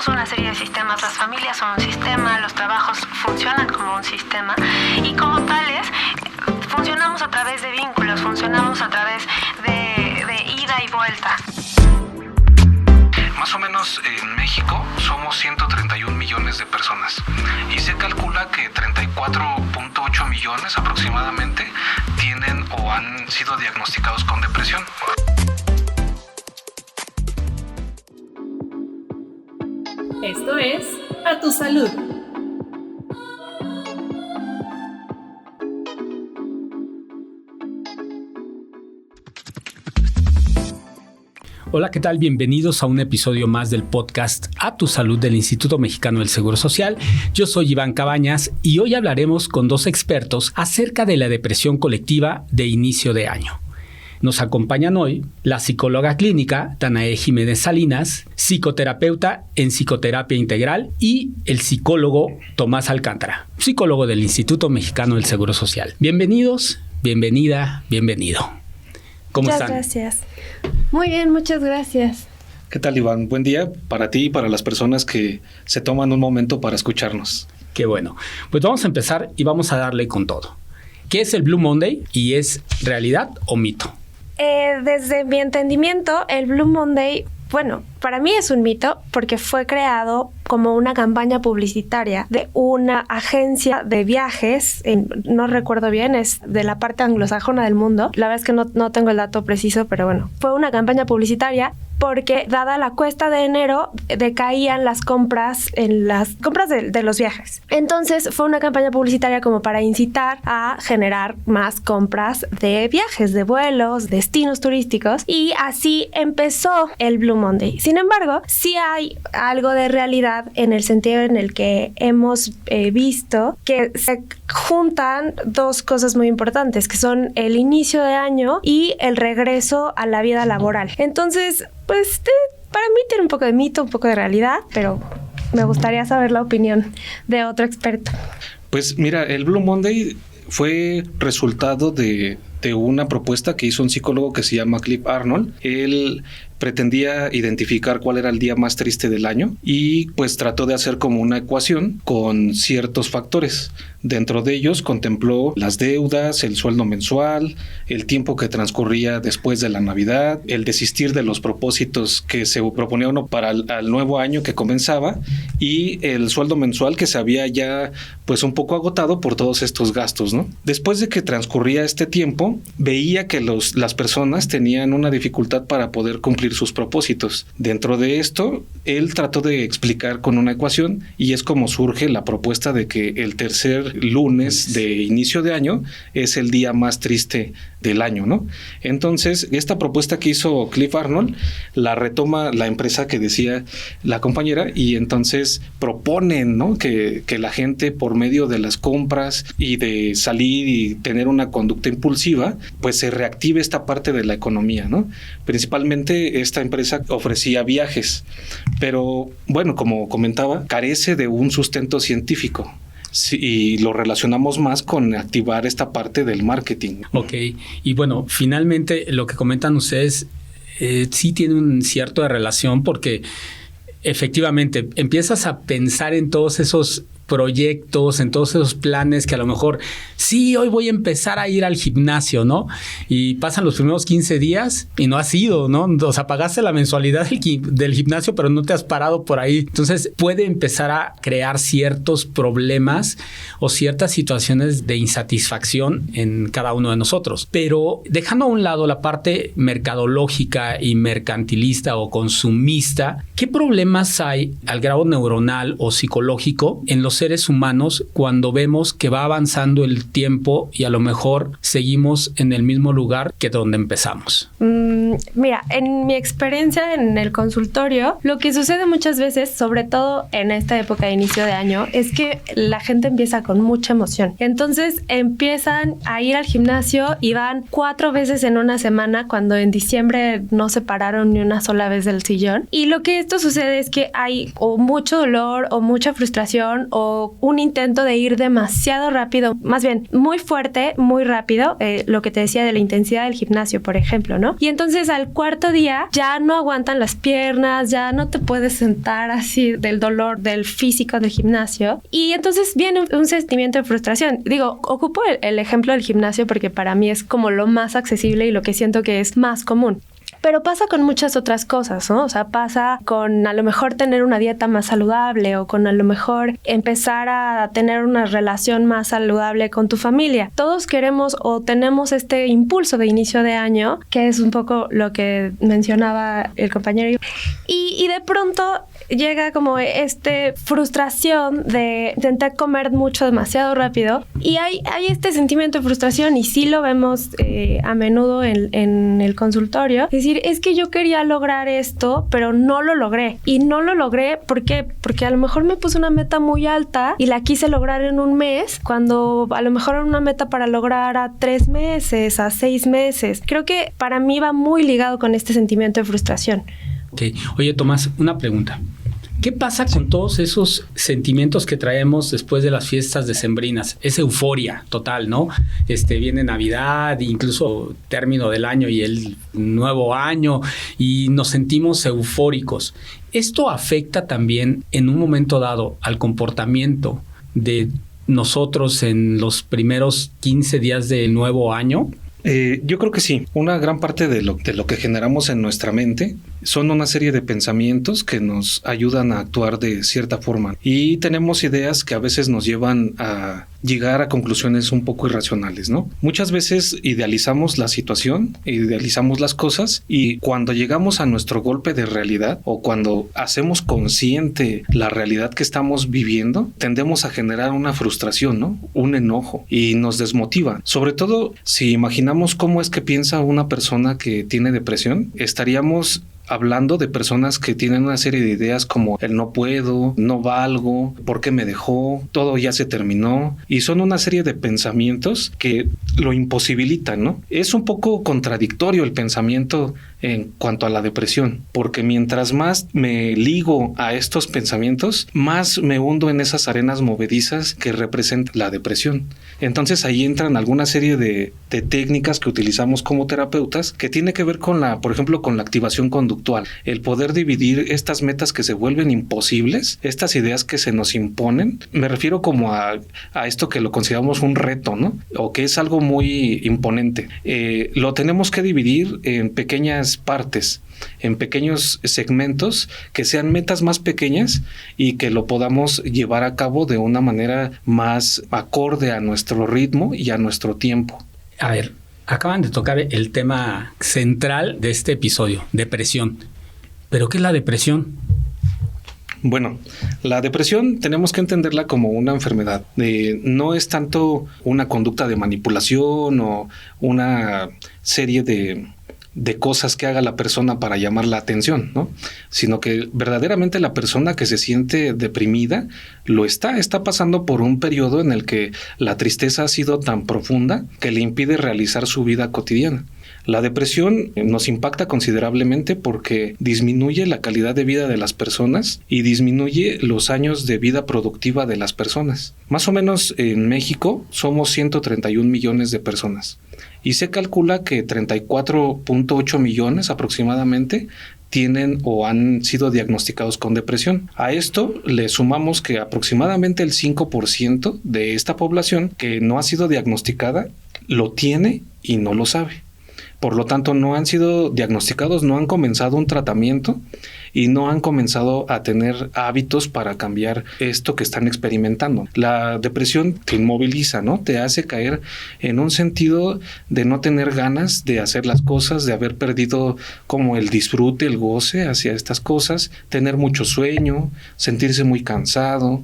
somos una serie de sistemas, las familias son un sistema, los trabajos funcionan como un sistema y como tales funcionamos a través de vínculos, funcionamos a través de ida y vuelta. Más o menos en México somos 131 millones de personas y se calcula que 34.8 millones aproximadamente tienen o han sido diagnosticados con depresión. Esto es A Tu Salud. Hola, ¿qué tal? Bienvenidos a un episodio más del podcast A Tu Salud del Instituto Mexicano del Seguro Social. Yo soy Iván Cabañas y hoy hablaremos con dos expertos acerca de la depresión colectiva de inicio de año. Nos acompañan hoy la psicóloga clínica Danae Jiménez Salinas, psicoterapeuta en psicoterapia integral, y el psicólogo Tomás Alcántara, psicólogo del Instituto Mexicano del Seguro Social. Bienvenidos, bienvenida, bienvenido. ¿Cómo están? Muchas gracias. Muy bien, muchas gracias. ¿Qué tal, Iván? Buen día para ti y para las personas que se toman un momento para escucharnos. Qué bueno. Pues vamos a empezar y vamos a darle con todo. ¿Qué es el Blue Monday y es realidad o mito? Desde mi entendimiento, el Blue Monday, bueno, para mí es un mito porque fue creado como una campaña publicitaria de una agencia de viajes, no recuerdo bien, es de la parte anglosajona del mundo. La verdad es que no tengo el dato preciso, pero bueno, fue una campaña publicitaria porque dada la cuesta de enero decaían las compras en las compras de los viajes. Entonces fue una campaña publicitaria como para incitar a generar más compras de viajes, de vuelos, destinos turísticos, y así empezó el Blue Monday. Sin embargo, sí hay algo de realidad en el sentido en el que hemos visto que se juntan dos cosas muy importantes, que son el inicio de año y el regreso a la vida laboral. Entonces, pues para mí tiene un poco de mito, un poco de realidad, pero me gustaría saber la opinión de otro experto. Pues mira, el Blue Monday fue resultado de una propuesta que hizo un psicólogo que se llama Cliff Arnold. Él pretendía identificar cuál era el día más triste del año y pues trató de hacer como una ecuación con ciertos factores. Dentro de ellos contempló las deudas, el sueldo mensual, el tiempo que transcurría después de la Navidad, el desistir de los propósitos que se proponía uno para el nuevo año que comenzaba, y el sueldo mensual que se había ya pues un poco agotado por todos estos gastos, ¿no? Después de que transcurría este tiempo, veía que las personas tenían una dificultad para poder cumplir sus propósitos. Dentro de esto, él trató de explicar con una ecuación, y es como surge la propuesta de que el tercer lunes de inicio de año es el día más triste del año, ¿no? Entonces, esta propuesta que hizo Cliff Arnold la retoma la empresa que decía la compañera, y entonces proponen, ¿no?, que la gente, por medio de las compras y de salir y tener una conducta impulsiva, pues se reactive esta parte de la economía, ¿no? Principalmente esta empresa ofrecía viajes, pero bueno, como comentaba, carece de un sustento científico. Sí, y lo relacionamos más con activar esta parte del marketing. Ok, y bueno, finalmente lo que comentan ustedes sí tiene un cierto de relación, porque efectivamente empiezas a pensar en todos esos proyectos, en todos esos planes que a lo mejor, sí, hoy voy a empezar a ir al gimnasio, ¿no? Y pasan los primeros 15 días y no has ido, ¿no? O sea, pagaste la mensualidad del gimnasio, pero no te has parado por ahí. Entonces, puede empezar a crear ciertos problemas o ciertas situaciones de insatisfacción en cada uno de nosotros. Pero dejando a un lado la parte mercadológica y mercantilista o consumista, ¿qué problemas hay al grado neuronal o psicológico en los seres humanos cuando vemos que va avanzando el tiempo y a lo mejor seguimos en el mismo lugar que donde empezamos? Mira, en mi experiencia en el consultorio, lo que sucede muchas veces, sobre todo en esta época de inicio de año, es que la gente empieza con mucha emoción. Entonces empiezan a ir al gimnasio y van 4 veces en una semana, cuando en diciembre no se pararon ni una sola vez del sillón. Y lo que esto sucede es que hay o mucho dolor o mucha frustración o o un intento de ir demasiado rápido, más bien muy fuerte, muy rápido, lo que te decía de la intensidad del gimnasio, por ejemplo, ¿no? Y entonces al cuarto día ya no aguantan las piernas, ya no te puedes sentar así del dolor del físico del gimnasio, y entonces viene un sentimiento de frustración. Digo, ocupo el ejemplo del gimnasio porque para mí es como lo más accesible y lo que siento que es más común. Pero pasa con muchas otras cosas, ¿no? O sea, pasa con a lo mejor tener una dieta más saludable o con a lo mejor empezar a tener una relación más saludable con tu familia. Todos queremos o tenemos este impulso de inicio de año, que es un poco lo que mencionaba el compañero. Y de pronto llega como frustración de intentar comer mucho demasiado rápido y hay este sentimiento de frustración y sí lo vemos a menudo en el consultorio. Es decir, es que yo quería lograr esto, pero no lo logré. Y no lo logré, ¿por qué? Porque a lo mejor me puse una meta muy alta y la quise lograr en un mes, cuando a lo mejor era una meta para lograr a 3 meses, a 6 meses. Creo que para mí va muy ligado con este sentimiento de frustración. Okay. Oye, Tomás, una pregunta. ¿Qué pasa con todos esos sentimientos que traemos después de las fiestas decembrinas? Es euforia total, ¿no? Viene Navidad, incluso término del año y el nuevo año, y nos sentimos eufóricos. ¿Esto afecta también en un momento dado al comportamiento de nosotros en los primeros 15 días del nuevo año? Yo creo que sí. Una gran parte de lo que generamos en nuestra mente son una serie de pensamientos que nos ayudan a actuar de cierta forma. Y tenemos ideas que a veces nos llevan a llegar a conclusiones un poco irracionales, ¿no? Muchas veces idealizamos la situación, idealizamos las cosas, y cuando llegamos a nuestro golpe de realidad o cuando hacemos consciente la realidad que estamos viviendo, tendemos a generar una frustración, ¿no? Un enojo, y nos desmotiva. Sobre todo si imaginamos cómo es que piensa una persona que tiene depresión, estaríamos hablando de personas que tienen una serie de ideas como el no puedo, no valgo, por qué me dejó, todo ya se terminó, y son una serie de pensamientos que lo imposibilitan, ¿no? Es un poco contradictorio el pensamiento en cuanto a la depresión, porque mientras más me ligo a estos pensamientos, más me hundo en esas arenas movedizas que representan la depresión. Entonces ahí entran alguna serie de técnicas que utilizamos como terapeutas que tiene que ver con por ejemplo, con la activación conductual, el poder dividir estas metas que se vuelven imposibles, estas ideas que se nos imponen. Me refiero como a esto que lo consideramos un reto, ¿no? O que es algo muy imponente. Lo tenemos que dividir en pequeñas partes, en pequeños segmentos que sean metas más pequeñas y que lo podamos llevar a cabo de una manera más acorde a nuestro ritmo y a nuestro tiempo. A ver, acaban de tocar el tema central de este episodio, depresión. ¿Pero qué es la depresión? Bueno, la depresión tenemos que entenderla como una enfermedad. No es tanto una conducta de manipulación o una serie de cosas que haga la persona para llamar la atención, ¿no? Sino que verdaderamente la persona que se siente deprimida está pasando por un periodo en el que la tristeza ha sido tan profunda que le impide realizar su vida cotidiana. La depresión nos impacta considerablemente porque disminuye la calidad de vida de las personas y disminuye los años de vida productiva de las personas. Más o menos en México somos 131 millones de personas y se calcula que 34.8 millones aproximadamente tienen o han sido diagnosticados con depresión. A esto le sumamos que aproximadamente el 5% de esta población que no ha sido diagnosticada lo tiene y no lo sabe. Por lo tanto, no han sido diagnosticados, no han comenzado un tratamiento y no han comenzado a tener hábitos para cambiar esto que están experimentando. La depresión te inmoviliza, ¿no? Te hace caer en un sentido de no tener ganas de hacer las cosas, de haber perdido como el disfrute, el goce hacia estas cosas, tener mucho sueño, sentirse muy cansado,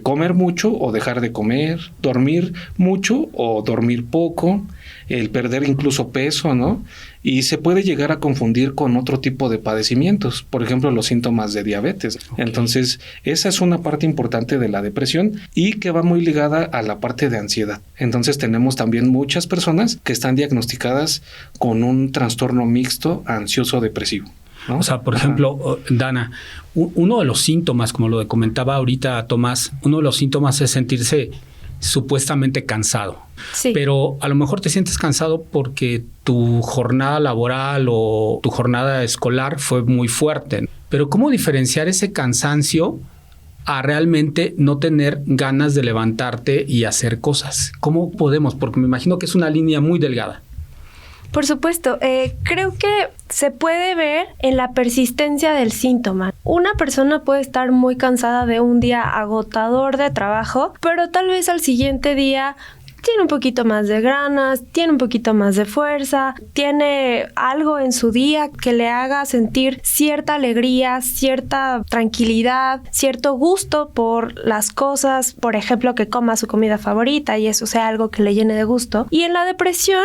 comer mucho o dejar de comer, dormir mucho o dormir poco, el perder incluso peso, ¿no? Y se puede llegar a confundir con otro tipo de padecimientos, por ejemplo, los síntomas de diabetes. Okay. Entonces, esa es una parte importante de la depresión y que va muy ligada a la parte de ansiedad. Entonces, tenemos también muchas personas que están diagnosticadas con un trastorno mixto ansioso-depresivo. ¿no? O sea, por ejemplo, Dana, uno de los síntomas, como lo comentaba ahorita Tomás, uno de los síntomas es sentirse supuestamente cansado. Sí. Pero a lo mejor te sientes cansado porque tu jornada laboral o tu jornada escolar fue muy fuerte. Pero ¿cómo diferenciar ese cansancio a realmente no tener ganas de levantarte y hacer cosas? ¿Cómo podemos? Porque me imagino que es una línea muy delgada. Por supuesto, creo que se puede ver en la persistencia del síntoma. Una persona puede estar muy cansada de un día agotador de trabajo, pero tal vez al siguiente día tiene un poquito más de ganas, tiene un poquito más de fuerza, tiene algo en su día que le haga sentir cierta alegría, cierta tranquilidad, cierto gusto por las cosas, por ejemplo, que coma su comida favorita y eso sea algo que le llene de gusto. Y en la depresión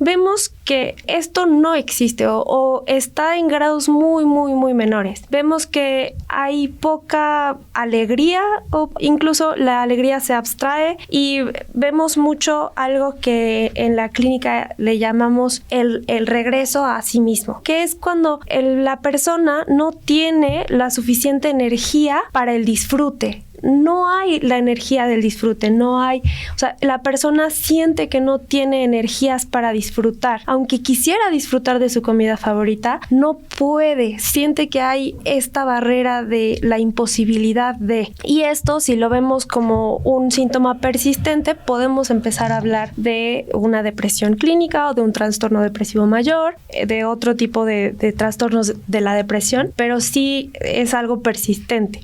vemos que esto no existe o está en grados muy, muy, muy menores. Vemos que hay poca alegría o incluso la alegría se abstrae y vemos mucho algo que en la clínica le llamamos el regreso a sí mismo, que es cuando la persona no tiene la suficiente energía para el disfrute. No hay la energía del disfrute, no hay, o sea, la persona siente que no tiene energías para disfrutar. Aunque quisiera disfrutar de su comida favorita, no puede, siente que hay esta barrera de la imposibilidad de. Y esto, si lo vemos como un síntoma persistente, podemos empezar a hablar de una depresión clínica o de un trastorno depresivo mayor, de otro tipo de trastornos de la depresión, pero sí es algo persistente.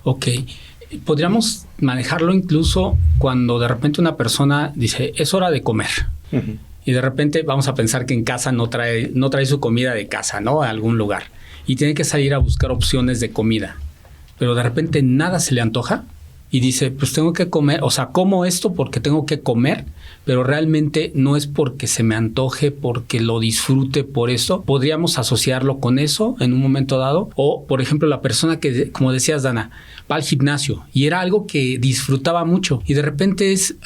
Ok. Podríamos manejarlo incluso cuando de repente una persona dice, es hora de comer. Uh-huh. Y de repente vamos a pensar que en casa no trae su comida de casa, ¿no? A algún lugar. Y tiene que salir a buscar opciones de comida. Pero de repente nada se le antoja y dice, pues tengo que comer, o sea, como esto porque tengo que comer, pero realmente no es porque se me antoje, porque lo disfrute por eso. Podríamos asociarlo con eso en un momento dado. O, por ejemplo, la persona que, como decías, Dana, va al gimnasio y era algo que disfrutaba mucho y de repente es...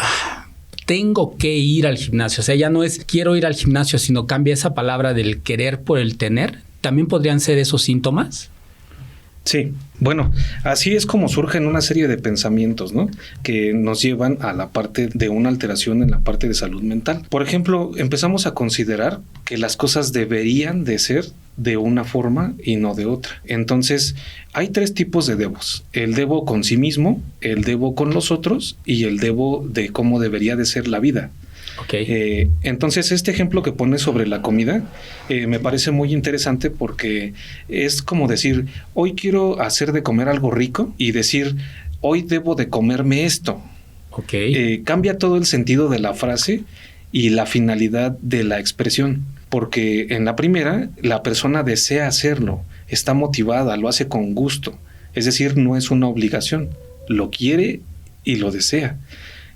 tengo que ir al gimnasio. O sea, ya no es quiero ir al gimnasio, sino cambia esa palabra del querer por el tener. ¿También podrían ser esos síntomas? Sí, bueno, así es como surgen una serie de pensamientos, ¿no? Que nos llevan a la parte de una alteración en la parte de salud mental. Por ejemplo, empezamos a considerar que las cosas deberían de ser de una forma y no de otra. Entonces, hay 3 tipos de debos. El debo con sí mismo, el debo con los otros y el debo de cómo debería de ser la vida. Okay. Entonces, este ejemplo que pones sobre la comida me parece muy interesante porque es como decir, hoy quiero hacer de comer algo rico y decir, hoy debo de comerme esto. Okay. Cambia todo el sentido de la frase y la finalidad de la expresión, porque en la primera, la persona desea hacerlo, está motivada, lo hace con gusto, es decir, no es una obligación, lo quiere y lo desea.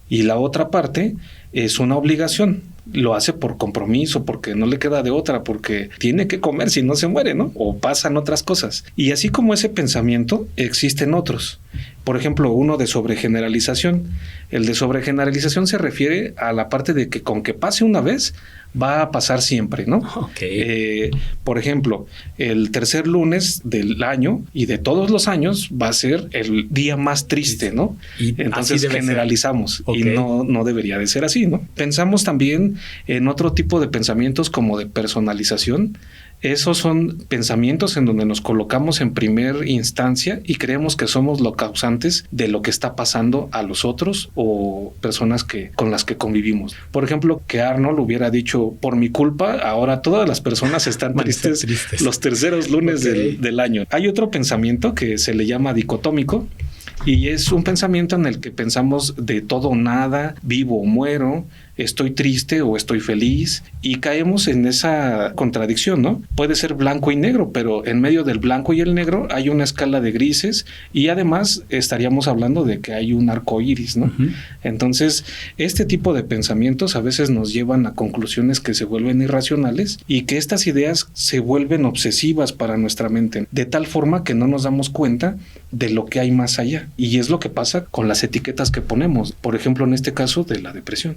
Y la otra parte es una obligación, lo hace por compromiso, porque no le queda de otra, porque tiene que comer si no se muere, ¿no? O pasan otras cosas. Y así como ese pensamiento, existen otros. Por ejemplo, uno de sobregeneralización. El de sobregeneralización se refiere a la parte de que con que pase una vez, va a pasar siempre, ¿no? Okay. Por ejemplo, el tercer lunes del año y de todos los años va a ser el día más triste, ¿no? Y entonces generalizamos. Okay. Y no debería de ser así, ¿no? Pensamos también en otro tipo de pensamientos como de personalización. Esos son pensamientos en donde nos colocamos en primer instancia y creemos que somos los causantes de lo que está pasando a los otros o personas con las que convivimos. Por ejemplo, que Arnold hubiera dicho, por mi culpa, ahora todas las personas están tristes los terceros lunes del año. Hay otro pensamiento que se le llama dicotómico, y es un pensamiento en el que pensamos de todo o nada, vivo o muero, estoy triste o estoy feliz, y caemos en esa contradicción, ¿no? Puede ser blanco y negro, pero en medio del blanco y el negro hay una escala de grises y además estaríamos hablando de que hay un arco iris, ¿no? Uh-huh. Entonces, este tipo de pensamientos a veces nos llevan a conclusiones que se vuelven irracionales y que estas ideas se vuelven obsesivas para nuestra mente, de tal forma que no nos damos cuenta de lo que hay más allá. Y es lo que pasa con las etiquetas que ponemos, por ejemplo, en este caso de la depresión.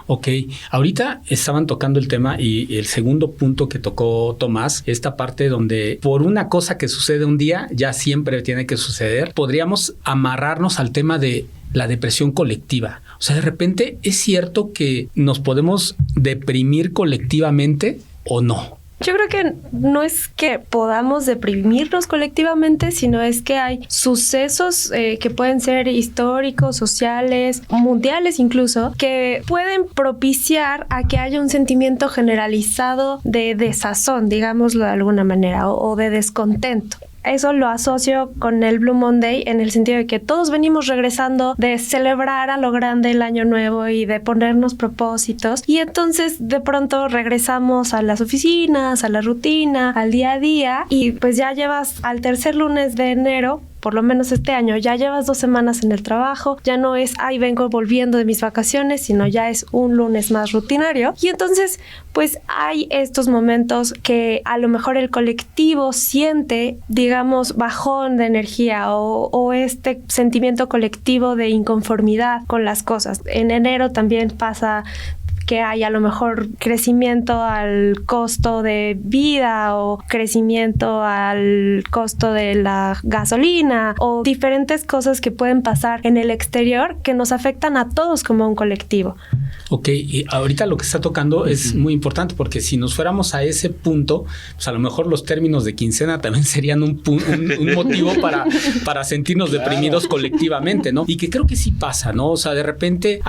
Ok, ahorita estaban tocando el tema y el segundo punto que tocó Tomás, esta parte donde por una cosa que sucede un día ya siempre tiene que suceder, podríamos amarrarnos al tema de la depresión colectiva. O sea, de repente, ¿es cierto que nos podemos deprimir colectivamente o no? Yo creo que no es que podamos deprimirnos colectivamente, sino es que hay sucesos que pueden ser históricos, sociales, mundiales incluso, que pueden propiciar a que haya un sentimiento generalizado de desazón, digámoslo de alguna manera, o de descontento. Eso lo asocio con el Blue Monday en el sentido de que todos venimos regresando de celebrar a lo grande el año nuevo y de ponernos propósitos, y entonces de pronto regresamos a las oficinas, a la rutina, al día a día, y pues ya llevas al tercer lunes de enero, por lo menos este año, ya llevas 2 semanas en el trabajo, ya no es, ay, vengo volviendo de mis vacaciones, sino ya es un lunes más rutinario. Y entonces, pues hay estos momentos que a lo mejor el colectivo siente, digamos, bajón de energía o este sentimiento colectivo de inconformidad con las cosas. En enero también pasa que hay a lo mejor crecimiento al costo de vida o crecimiento al costo de la gasolina o diferentes cosas que pueden pasar en el exterior que nos afectan a todos como un colectivo. Ok, y ahorita lo que está tocando es muy importante porque si nos fuéramos a ese punto, pues a lo mejor los términos de quincena también serían un motivo para sentirnos deprimidos colectivamente, ¿no? Y que creo que sí pasa, ¿no? O sea, de repente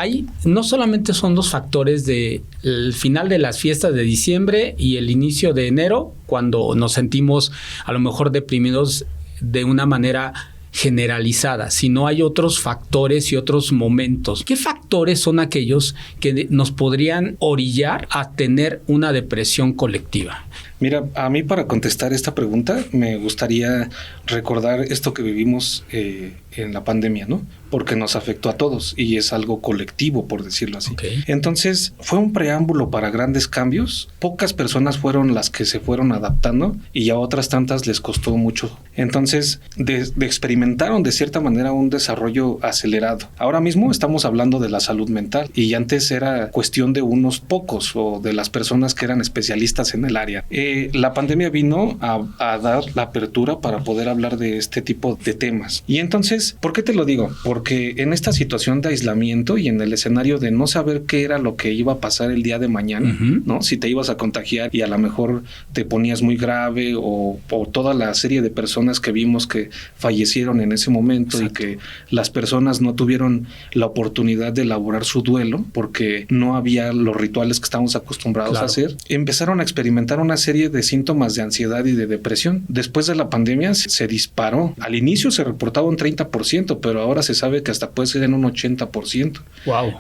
no solamente son los factores de el final de las fiestas de diciembre y el inicio de enero, cuando nos sentimos a lo mejor deprimidos de una manera generalizada, sino hay otros factores y otros momentos. ¿Qué factores son aquellos que nos podrían orillar a tener una depresión colectiva? Mira, a mí para contestar esta pregunta me gustaría recordar esto que vivimos en la pandemia, ¿no? Porque nos afectó a todos y es algo colectivo, por decirlo así. Okay. Entonces, fue un preámbulo para grandes cambios. Pocas personas fueron las que se fueron adaptando y a otras tantas les costó mucho. Entonces, experimentaron de cierta manera un desarrollo acelerado. Ahora mismo estamos hablando de la salud mental y antes era cuestión de unos pocos o de las personas que eran especialistas en el área. La pandemia vino a dar la apertura para poder hablar de este tipo de temas. Y entonces, ¿por qué te lo digo? Porque en esta situación de aislamiento y en el escenario de no saber qué era lo que iba a pasar el día de mañana, ¿no? Si te ibas a contagiar y a lo mejor te ponías muy grave o toda la serie de personas que vimos que fallecieron en ese momento. Exacto. Y que las personas no tuvieron la oportunidad de elaborar su duelo porque no había los rituales que estamos acostumbrados a hacer. Empezaron a experimentar una serie de síntomas de ansiedad y de depresión. Después de la pandemia se disparó. Al inicio se reportaba un 30%, pero ahora se sabe que hasta puede ser en un 80%. Wow.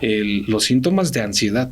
Los síntomas de ansiedad.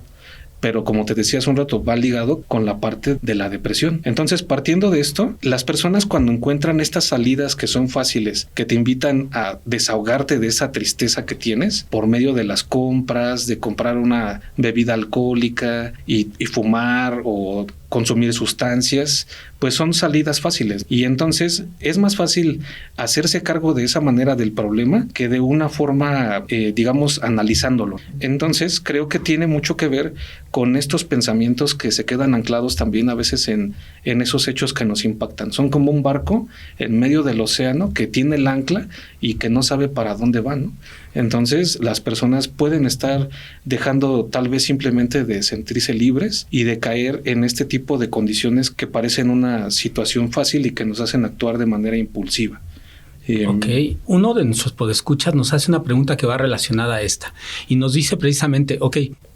Pero como te decía hace un rato, va ligado con la parte de la depresión. Entonces, partiendo de esto, las personas cuando encuentran estas salidas que son fáciles, que te invitan a desahogarte de esa tristeza que tienes por medio de las compras, de comprar una bebida alcohólica y fumar o consumir sustancias, pues son salidas fáciles. Y entonces es más fácil hacerse cargo de esa manera del problema que de una forma, digamos, analizándolo. Entonces creo que tiene mucho que ver con estos pensamientos que se quedan anclados también a veces en esos hechos que nos impactan. Son como un barco en medio del océano que tiene el ancla y que no sabe para dónde va, ¿no? Entonces las personas pueden estar dejando tal vez simplemente de sentirse libres y de caer en este tipo de condiciones que parecen una situación fácil y que nos hacen actuar de manera impulsiva. Ok, uno de nuestros podescuchas nos hace una pregunta que va relacionada a esta y nos dice precisamente,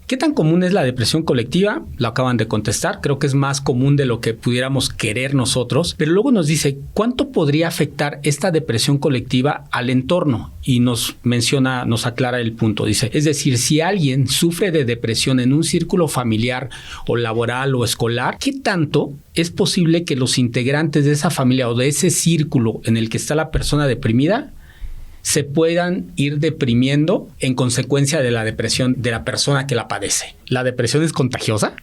¿qué tan común es la depresión colectiva? Lo acaban de contestar, creo que es más común de lo que pudiéramos querer nosotros, pero luego nos dice, ¿cuánto podría afectar esta depresión colectiva al entorno? Y nos aclara el punto, dice, es decir, si alguien sufre de depresión en un círculo familiar o laboral o escolar, ¿qué tanto es posible que los integrantes de esa familia o de ese círculo en el que está la persona deprimida se puedan ir deprimiendo en consecuencia de la depresión de la persona que la padece? ¿La depresión es contagiosa?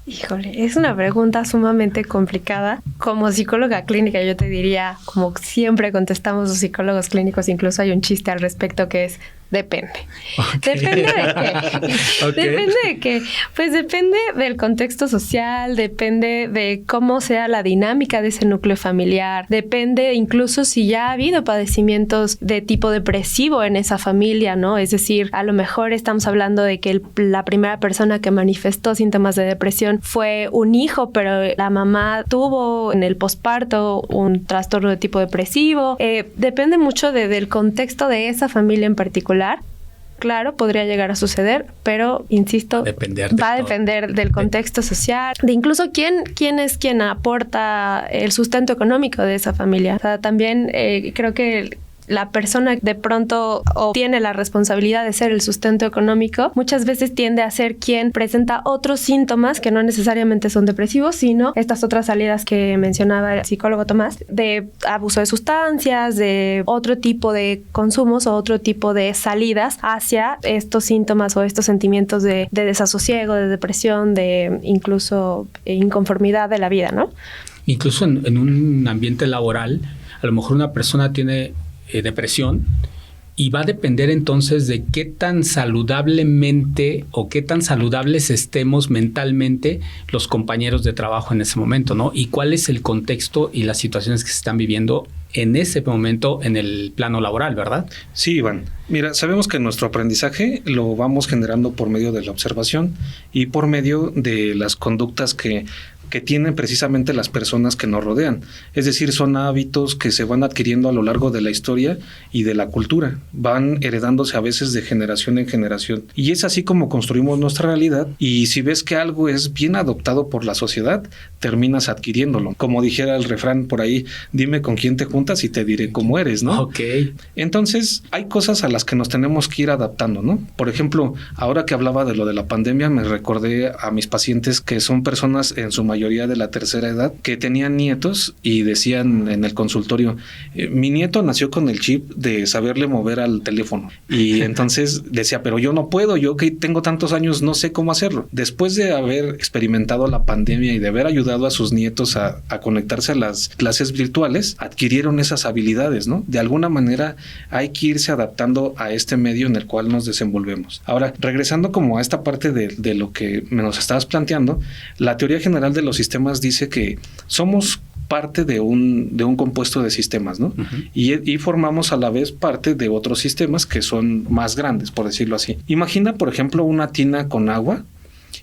Híjole, es una pregunta sumamente complicada. Como psicóloga clínica yo te diría, como siempre contestamos los psicólogos clínicos, incluso hay un chiste al respecto que es, Depende. Okay. ¿Depende de qué? Okay. ¿Depende de qué? Pues depende del contexto social, depende de cómo sea la dinámica de ese núcleo familiar, depende incluso si ya ha habido padecimientos de tipo depresivo en esa familia, ¿no? Es decir, a lo mejor estamos hablando de que la primera persona que manifestó síntomas de depresión fue un hijo, pero la mamá tuvo en el posparto un trastorno de tipo depresivo. Depende mucho del contexto de esa familia en particular. Claro, podría llegar a suceder, pero, insisto, va a depender del contexto social, de incluso quién es quien aporta el sustento económico de esa familia. O sea, también creo que la persona de pronto obtiene la responsabilidad de ser el sustento económico, muchas veces tiende a ser quien presenta otros síntomas que no necesariamente son depresivos, sino estas otras salidas que mencionaba el psicólogo Tomás, de abuso de sustancias, de otro tipo de consumos o otro tipo de salidas hacia estos síntomas o estos sentimientos de desasosiego, de depresión, de incluso inconformidad de la vida, ¿no? Incluso en un ambiente laboral, a lo mejor una persona tiene depresión y va a depender entonces de qué tan saludablemente o qué tan saludables estemos mentalmente los compañeros de trabajo en ese momento, ¿no? Y cuál es el contexto y las situaciones que se están viviendo en ese momento en el plano laboral, ¿verdad? Sí, Iván. Mira, sabemos que nuestro aprendizaje lo vamos generando por medio de la observación y por medio de las conductas que tienen precisamente las personas que nos rodean. Es decir, son hábitos que se van adquiriendo a lo largo de la historia y de la cultura. Van heredándose a veces de generación en generación. Y es así como construimos nuestra realidad. Y si ves que algo es bien adoptado por la sociedad, terminas adquiriéndolo. Como dijera el refrán por ahí, dime con quién te juntas y te diré cómo eres, ¿no? Ok. Entonces, hay cosas a las que nos tenemos que ir adaptando, ¿no? Por ejemplo, ahora que hablaba de lo de la pandemia, me recordé a mis pacientes que son personas en su mayoría de la tercera edad que tenían nietos y decían en el consultorio, mi nieto nació con el chip de saberle mover al teléfono. Y entonces decía, pero yo no puedo, yo que tengo tantos años no sé cómo hacerlo. Después de haber experimentado la pandemia y de haber ayudado a sus nietos a conectarse a las clases virtuales, adquirieron esas habilidades, ¿no? De alguna manera hay que irse adaptando a este medio en el cual nos desenvolvemos. Ahora, regresando como a esta parte de lo que nos estabas planteando, la teoría general de los sistemas dice que somos parte de un compuesto de sistemas, ¿no? Uh-huh. Y formamos a la vez parte de otros sistemas que son más grandes, por decirlo así. Imagina, por ejemplo, una tina con agua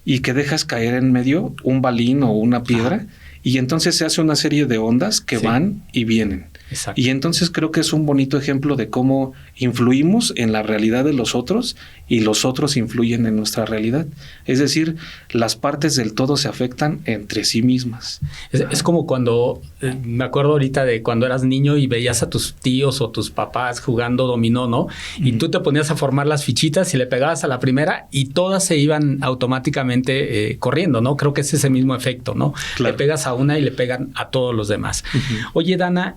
y que dejas caer en medio un balín o una piedra. Uh-huh. Y entonces se hace una serie de ondas que van y vienen. Exacto. Y entonces creo que es un bonito ejemplo de cómo influimos en la realidad de los otros y los otros influyen en nuestra realidad. Es decir, las partes del todo se afectan entre sí mismas. Es como cuando, me acuerdo ahorita de cuando eras niño y veías a tus tíos o tus papás jugando dominó, ¿no? Y tú te ponías a formar las fichitas y le pegabas a la primera y todas se iban automáticamente corriendo, ¿no? Creo que es ese mismo efecto, ¿no? Claro. Le pegas a una y le pegan a todos los demás. Uh-huh. Oye, Dana,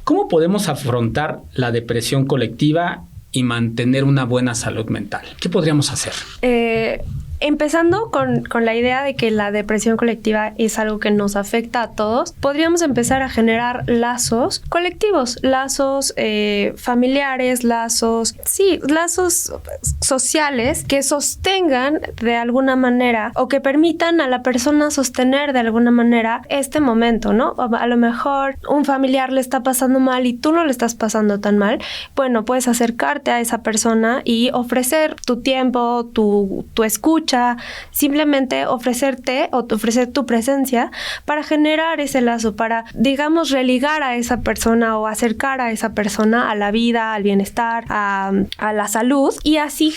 ¿cómo podemos afrontar la depresión colectiva y mantener una buena salud mental? ¿Qué podríamos hacer? Empezando con la idea de que la depresión colectiva es algo que nos afecta a todos, podríamos empezar a generar lazos colectivos, lazos familiares, lazos sociales que sostengan de alguna manera o que permitan a la persona sostener de alguna manera este momento, ¿no? A lo mejor un familiar le está pasando mal y tú no le estás pasando tan mal. Bueno, puedes acercarte a esa persona y ofrecer tu tiempo, tu escucha, simplemente ofrecerte o ofrecer tu presencia para generar ese lazo, para, digamos, religar a esa persona o acercar a esa persona a la vida, al bienestar, a la salud y así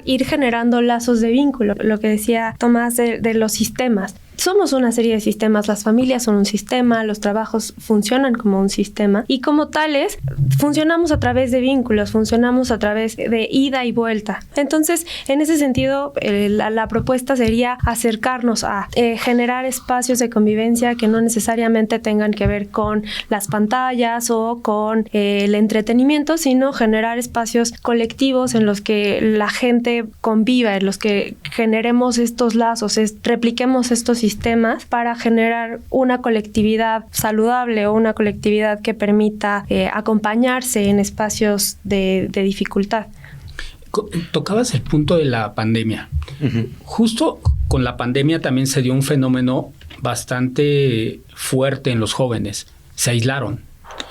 ir generando lazos de vínculo. Lo que decía Tomás de los sistemas. Somos una serie de sistemas, las familias son un sistema, los trabajos funcionan como un sistema y como tales funcionamos a través de vínculos, funcionamos a través de ida y vuelta. Entonces, en ese sentido, la propuesta sería acercarnos a generar espacios de convivencia que no necesariamente tengan que ver con las pantallas o con el entretenimiento, sino generar espacios colectivos en los que la gente conviva, en los que generemos estos lazos, repliquemos estos sistemas para generar una colectividad saludable o una colectividad que permita acompañarse en espacios de dificultad. Tocabas el punto de la pandemia. Uh-huh. Justo con la pandemia también se dio un fenómeno bastante fuerte en los jóvenes. Se aislaron.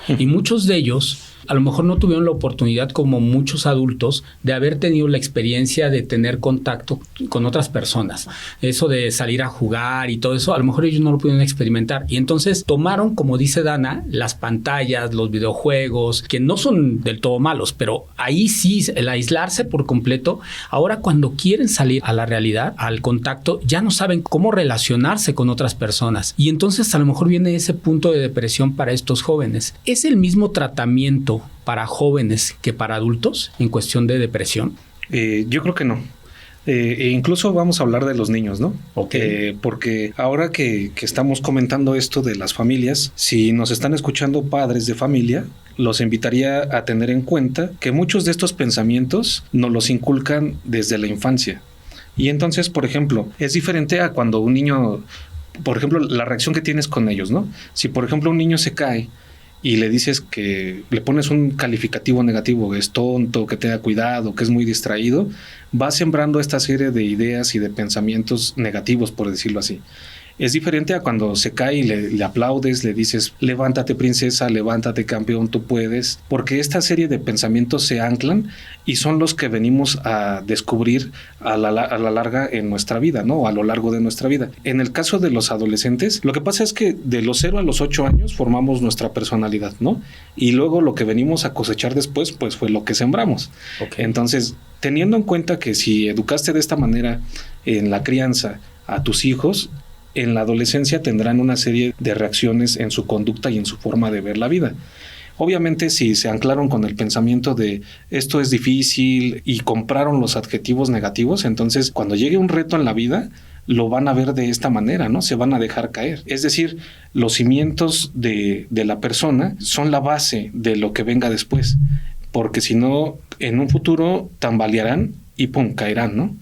Uh-huh. Y muchos de ellos a lo mejor no tuvieron la oportunidad, como muchos adultos, de haber tenido la experiencia de tener contacto con otras personas. Eso de salir a jugar y todo eso, a lo mejor ellos no lo pudieron experimentar. Y entonces tomaron, como dice Dana, las pantallas, los videojuegos, que no son del todo malos, pero ahí sí, el aislarse por completo. Ahora, cuando quieren salir a la realidad, al contacto, ya no saben cómo relacionarse con otras personas. Y entonces a lo mejor viene ese punto de depresión para estos jóvenes. ¿Es el mismo tratamiento para jóvenes que para adultos en cuestión de depresión? Yo creo que no. E incluso vamos a hablar de los niños, ¿no? Okay. Porque ahora que estamos comentando esto de las familias, si nos están escuchando padres de familia, los invitaría a tener en cuenta que muchos de estos pensamientos nos los inculcan desde la infancia. Y entonces, por ejemplo, es diferente a cuando un niño, por ejemplo, la reacción que tienes con ellos, ¿no? Si, por ejemplo, un niño se cae y le dices que le pones un calificativo negativo, que es tonto, que tenga cuidado, que es muy distraído, va sembrando esta serie de ideas y de pensamientos negativos, por decirlo así. Es diferente a cuando se cae y le aplaudes, le dices, levántate princesa, levántate campeón, tú puedes, porque esta serie de pensamientos se anclan y son los que venimos a descubrir a la larga en nuestra vida, ¿no? A lo largo de nuestra vida. En el caso de los adolescentes, lo que pasa es que de los 0 a los 8 años formamos nuestra personalidad, ¿no? Y luego lo que venimos a cosechar después, pues fue lo que sembramos. Okay. Entonces, teniendo en cuenta que si educaste de esta manera en la crianza a tus hijos, en la adolescencia tendrán una serie de reacciones en su conducta y en su forma de ver la vida. Obviamente, si se anclaron con el pensamiento de esto es difícil y compraron los adjetivos negativos, entonces cuando llegue un reto en la vida, lo van a ver de esta manera, ¿no? Se van a dejar caer. Es decir, los cimientos de la persona son la base de lo que venga después, porque si no, en un futuro tambalearán y ¡pum!, caerán, ¿no?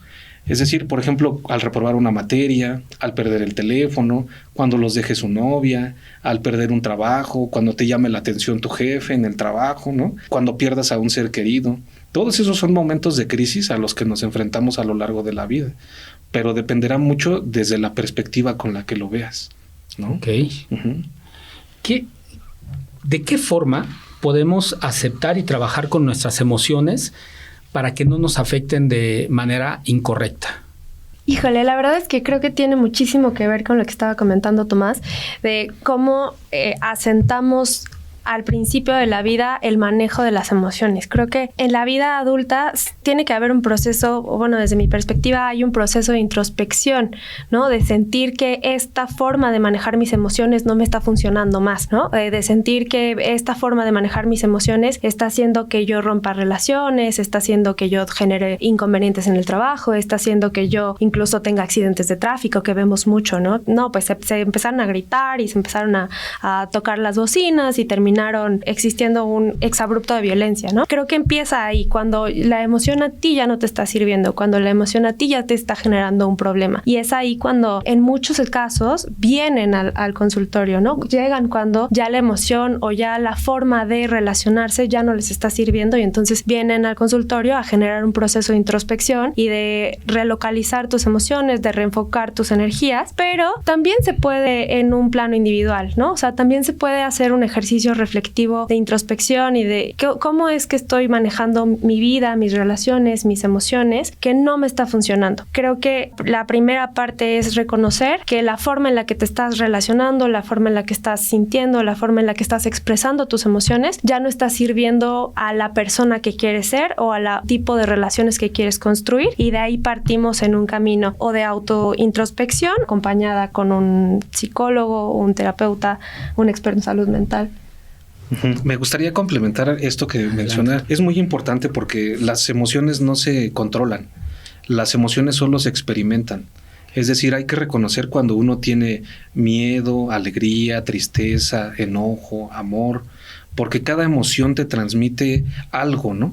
Es decir, por ejemplo, al reprobar una materia, al perder el teléfono, cuando los deje su novia, al perder un trabajo, cuando te llame la atención tu jefe en el trabajo, ¿no? Cuando pierdas a un ser querido. Todos esos son momentos de crisis a los que nos enfrentamos a lo largo de la vida, pero dependerá mucho desde la perspectiva con la que lo veas, ¿no? Ok. Uh-huh. ¿De qué forma podemos aceptar y trabajar con nuestras emociones para que no nos afecten de manera incorrecta? Híjole, la verdad es que creo que tiene muchísimo que ver con lo que estaba comentando Tomás, de cómo asentamos al principio de la vida el manejo de las emociones. Creo que en la vida adulta tiene que haber un proceso, o bueno, desde mi perspectiva hay un proceso de introspección, ¿no? De sentir que esta forma de manejar mis emociones no me está funcionando más, ¿no? De sentir que esta forma de manejar mis emociones está haciendo que yo rompa relaciones, está haciendo que yo genere inconvenientes en el trabajo, está haciendo que yo incluso tenga accidentes de tráfico, que vemos mucho, ¿no? No, pues se empezaron a gritar y se empezaron a tocar las bocinas y terminaron existiendo un exabrupto de violencia, ¿no? Creo que empieza ahí, cuando la emoción a ti ya no te está sirviendo, cuando la emoción a ti ya te está generando un problema. Y es ahí cuando en muchos casos vienen al consultorio, ¿no? Llegan cuando ya la emoción o ya la forma de relacionarse ya no les está sirviendo y entonces vienen al consultorio a generar un proceso de introspección y de relocalizar tus emociones, de reenfocar tus energías, pero también se puede en un plano individual, ¿no? O sea, también se puede hacer un ejercicio reflectivo de introspección y de cómo es que estoy manejando mi vida, mis relaciones, mis emociones, que no me está funcionando. Creo que la primera parte es reconocer que la forma en la que te estás relacionando, la forma en la que estás sintiendo, la forma en la que estás expresando tus emociones, ya no está sirviendo a la persona que quieres ser o al tipo de relaciones que quieres construir, y de ahí partimos en un camino o de autointrospección acompañada con un psicólogo, un terapeuta, un experto en salud mental. Me gustaría complementar esto que menciona. Es muy importante porque las emociones no se controlan. Las emociones solo se experimentan. Es decir, hay que reconocer cuando uno tiene miedo, alegría, tristeza, enojo, amor, porque cada emoción te transmite algo, ¿no?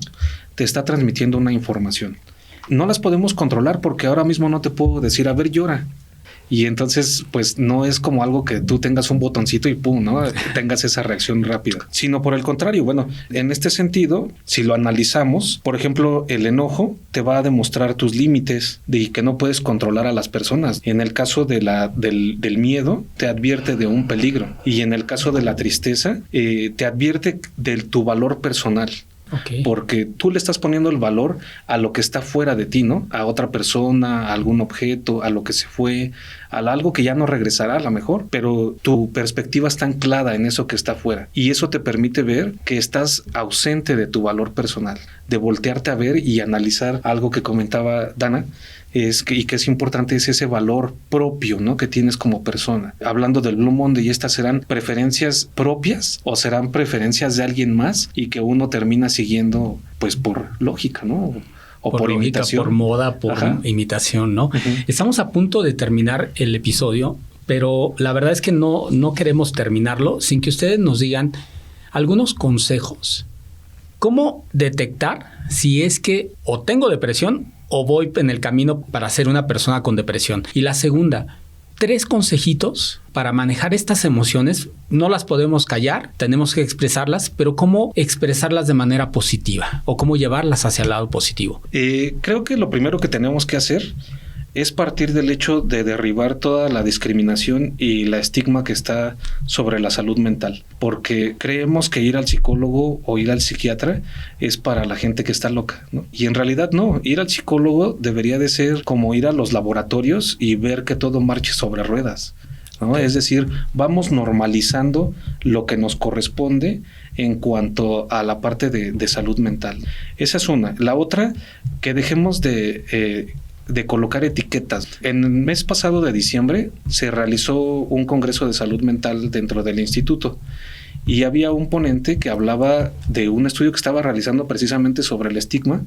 Te está transmitiendo una información. No las podemos controlar porque ahora mismo no te puedo decir, a ver, llora. Y entonces, pues no es como algo que tú tengas un botoncito y pum, ¿no? Tengas esa reacción rápida, sino por el contrario. Bueno, en este sentido, si lo analizamos, por ejemplo, el enojo te va a demostrar tus límites de que no puedes controlar a las personas. En el caso de del miedo, te advierte de un peligro. Y en el caso de la tristeza, te advierte de tu valor personal. Okay. Porque tú le estás poniendo el valor a lo que está fuera de ti, ¿no? A otra persona, a algún objeto, a lo que se fue, a algo que ya no regresará a lo mejor, pero tu perspectiva está anclada en eso que está fuera. Y eso te permite ver que estás ausente de tu valor personal, de voltearte a ver y analizar algo que comentaba Dana, y que es importante, es ese valor propio, ¿no? Que tienes como persona. Hablando del Blue Monday, ¿estas serán preferencias propias o serán preferencias de alguien más y que uno termina siguiendo pues por lógica, ¿no? O por lógica, imitación. Por moda, por imitación, ¿no? Estamos a punto de terminar el episodio, pero la verdad es que no queremos terminarlo sin que ustedes nos digan algunos consejos. ¿Cómo detectar si es que o tengo depresión o voy en el camino para ser una persona con depresión? Y la segunda, 3 consejitos para manejar estas emociones. No las podemos callar, tenemos que expresarlas, pero ¿cómo expresarlas de manera positiva? ¿O cómo llevarlas hacia el lado positivo? Creo que lo primero que tenemos que hacer es partir del hecho de derribar toda la discriminación y la estigma que está sobre la salud mental, porque creemos que ir al psicólogo o ir al psiquiatra es para la gente que está loca, ¿no? Y en realidad no, ir al psicólogo debería de ser como ir a los laboratorios y ver que todo marche sobre ruedas, ¿no? Es decir, vamos normalizando lo que nos corresponde en cuanto a la parte de salud mental. Esa es una. La otra, que dejemos de colocar etiquetas. En el mes pasado de diciembre se realizó un congreso de salud mental dentro del instituto y había un ponente que hablaba de un estudio que estaba realizando precisamente sobre el estigma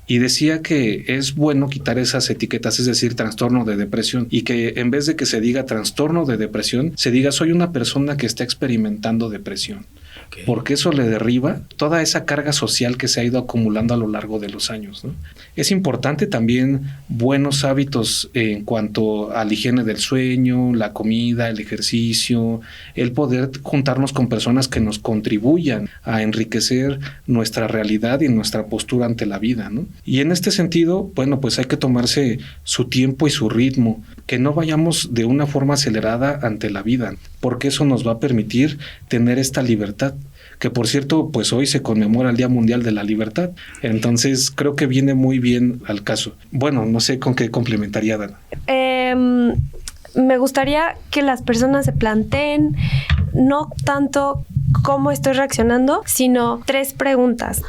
y decía que es bueno quitar esas etiquetas, es decir, trastorno de depresión, y que en vez de que se diga trastorno de depresión, se diga soy una persona que está experimentando depresión. Okay. Porque eso le derriba toda esa carga social que se ha ido acumulando a lo largo de los años, ¿no? Es importante también buenos hábitos en cuanto a la higiene del sueño, la comida, el ejercicio, el poder juntarnos con personas que nos contribuyan a enriquecer nuestra realidad y nuestra postura ante la vida, ¿no? Y en este sentido, bueno, pues hay que tomarse su tiempo y su ritmo, que no vayamos de una forma acelerada ante la vida, porque eso nos va a permitir tener esta libertad, que por cierto, pues hoy se conmemora el Día Mundial de la Libertad, entonces creo que viene muy bien al caso. Bueno, no sé con qué complementaría, Dana. Me gustaría que las personas se planteen no tanto cómo estoy reaccionando, sino 3 preguntas.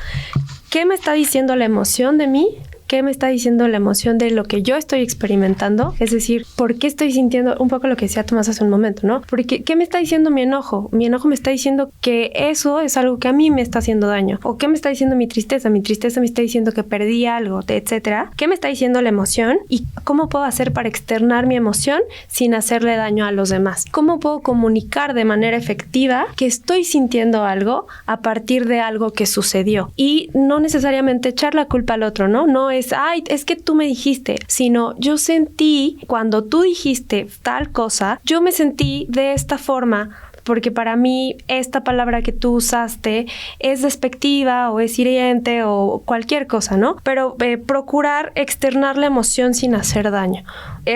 ¿Qué me está diciendo la emoción de mí? ¿Qué me está diciendo la emoción de lo que yo estoy experimentando? Es decir, ¿por qué estoy sintiendo un poco lo que decía Tomás hace un momento, ¿no? Porque, ¿qué me está diciendo mi enojo? Mi enojo me está diciendo que eso es algo que a mí me está haciendo daño. ¿O qué me está diciendo mi tristeza? Mi tristeza me está diciendo que perdí algo, etcétera. ¿Qué me está diciendo la emoción? ¿Y cómo puedo hacer para externar mi emoción sin hacerle daño a los demás? ¿Cómo puedo comunicar de manera efectiva que estoy sintiendo algo a partir de algo que sucedió? Y no necesariamente echar la culpa al otro, ¿no? No es, ay, es que tú me dijiste, sino yo sentí cuando tú dijiste tal cosa, yo me sentí de esta forma, porque para mí esta palabra que tú usaste es despectiva o es hiriente o cualquier cosa, ¿no? Pero procurar externar la emoción sin hacer daño.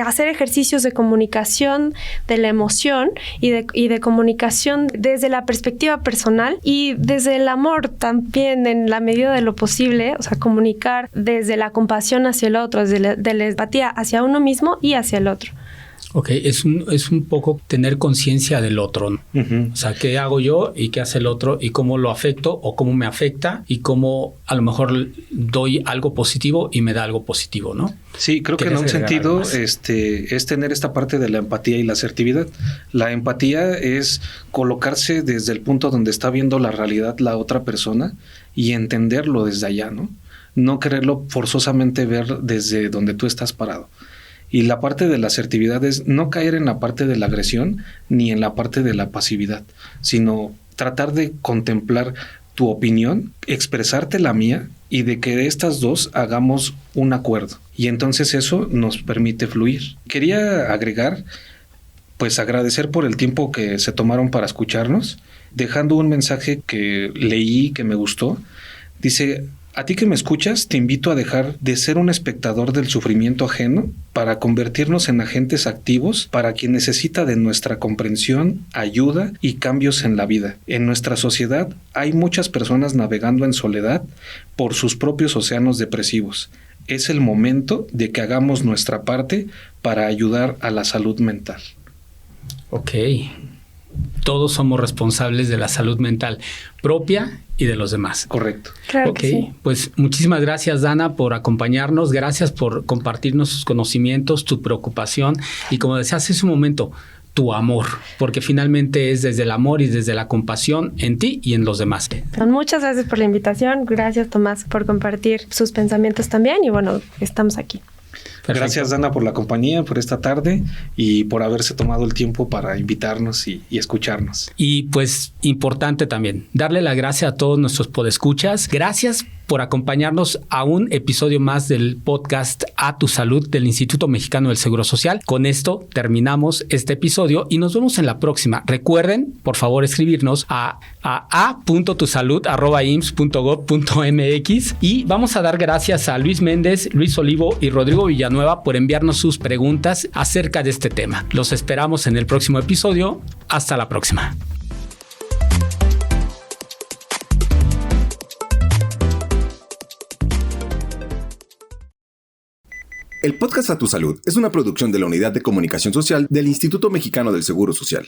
Hacer ejercicios de comunicación de la emoción y de comunicación desde la perspectiva personal y desde el amor también en la medida de lo posible, o sea, comunicar desde la compasión hacia el otro, desde de la empatía hacia uno mismo y hacia el otro. Ok, es un poco tener conciencia del otro, ¿no? Uh-huh. O sea, ¿qué hago yo y qué hace el otro y cómo lo afecto o cómo me afecta y cómo a lo mejor doy algo positivo y me da algo positivo, ¿no? Sí, creo que en un sentido es tener esta parte de la empatía y la asertividad. La empatía es colocarse desde el punto donde está viendo la realidad la otra persona y entenderlo desde allá, ¿no? No quererlo forzosamente ver desde donde tú estás parado. Y la parte de la asertividad es no caer en la parte de la agresión ni en la parte de la pasividad, sino tratar de contemplar tu opinión, expresarte la mía y de que de estas dos hagamos un acuerdo. Y entonces eso nos permite fluir. Quería agregar pues agradecer por el tiempo que se tomaron para escucharnos, dejando un mensaje que leí que me gustó. Dice: a ti que me escuchas, te invito a dejar de ser un espectador del sufrimiento ajeno para convertirnos en agentes activos para quien necesita de nuestra comprensión, ayuda y cambios en la vida. En nuestra sociedad hay muchas personas navegando en soledad por sus propios océanos depresivos. Es el momento de que hagamos nuestra parte para ayudar a la salud mental. Ok. Todos somos responsables de la salud mental propia y de los demás. Correcto. Claro Ok, que sí. pues muchísimas gracias, Dana, por acompañarnos. Gracias por compartirnos tus conocimientos, tu preocupación y, como decías hace un momento, tu amor, porque finalmente es desde el amor y desde la compasión en ti y en los demás. Muchas gracias por la invitación. Gracias, Tomás, por compartir sus pensamientos también. Y bueno, estamos aquí. Perfecto. Gracias, Dana, por la compañía, por esta tarde y por haberse tomado el tiempo para invitarnos y escucharnos. Y pues importante también, darle las gracias a todos nuestros podescuchas. Gracias por acompañarnos a un episodio más del podcast A Tu Salud del Instituto Mexicano del Seguro Social. Con esto terminamos este episodio y nos vemos en la próxima. Recuerden, por favor, escribirnos a a.tusalud@ims.gov.mx y vamos a dar gracias a Luis Méndez, Luis Olivo y Rodrigo Villanueva por enviarnos sus preguntas acerca de este tema. Los esperamos en el próximo episodio. Hasta la próxima. El podcast A Tu Salud es una producción de la Unidad de Comunicación Social del Instituto Mexicano del Seguro Social.